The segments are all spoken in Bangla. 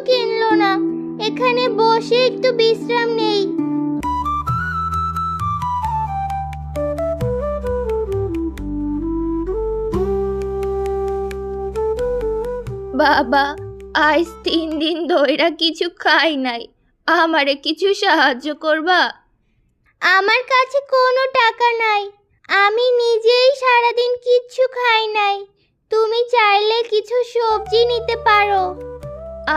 কিনলো না। এখানে বসে একটু বিশ্রাম নেই। বাবা, আজ 3 দিন ধইরা কিছু খাই নাই, আমারে কিছু সাহায্য করবা? আমার কাছে কোনো টাকা নাই, আমি নিজেই সারাদিন কিচ্ছু খাই নাই। তুমি চাইলে কিছু সবজি নিতে পারো।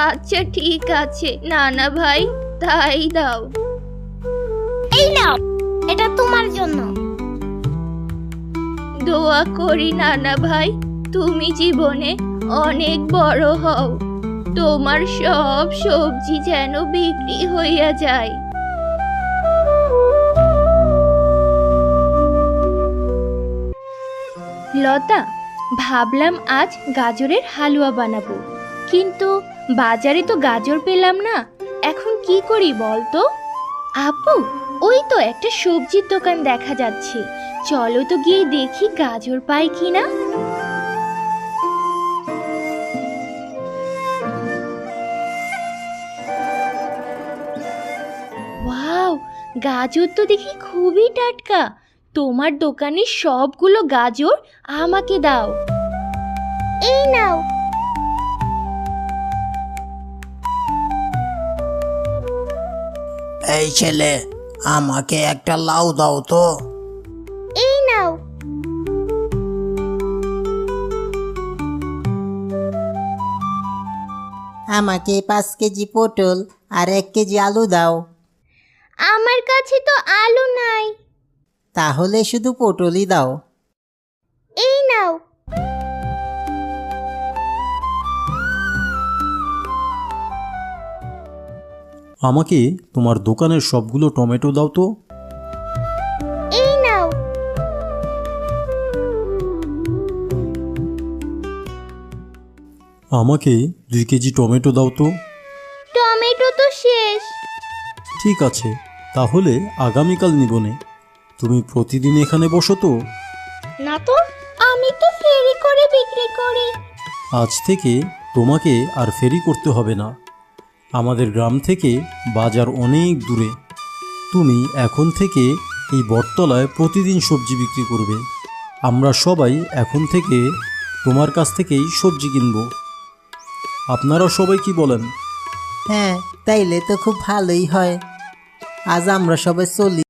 আচ্ছা ঠিক আছে নানা ভাই, তাই দাও। এই নাও, এটা তোমার জন্য। দোয়া করি নানা ভাই, তুমি জীবনে অনেক বড় হও, তোমার সব সবজি যেন বিক্রি হইয়া যায়। লতা, ভাবলাম আজ গাজরের হালুয়া বানাবো, কিন্তু বাজারে তো গাজর পেলাম না। এখন কি করি বলতো? আপু, ওই তো একটা সবজির দোকান দেখা যাচ্ছে, চলো তো গিয়ে দেখি গাজর পাই কিনা। ওয়াও, গাজর তো দেখি খুবই টাটকা। তোমার দোকানের সবগুলো গাজর আমাকে দাও। এই নাও। এই ছেলে, আমাকে একটা লাউ দাও তো। এই নাও। আমাকে 5 কেজি পটল আর 1 কেজি আলু দাও। আমার কাছে তো আলু নাই। তাহলে শুধু পটলই দাও। এই নাও। আমাকে তোমার দোকানের সবগুলো টমেটো দাও তো। এই নাও। আমাকে 2 কেজি টমেটো দাও তো। টমেটো তো শেষ। ঠিক আছে, তাহলে আগামীকাল নিবনে। তুমি প্রতিদিন এখানে বসো তো? না তো, আমি তো ফেরি করে বিক্রি করি। আজ থেকে তোমাকে আর ফেরি করতে হবে না। আমাদের গ্রাম থেকে বাজার অনেক দূরে। তুমি এখন থেকে এই বটতলায় প্রতিদিন সবজি বিক্রি করবে। আমরা সবাই এখন থেকে তোমার কাছ থেকেই সবজি কিনব। আপনারা সবাই কি বলেন? হ্যাঁ, তাইলে তো খুব ভালোই হয়। আজ আমরা সবাই চলি।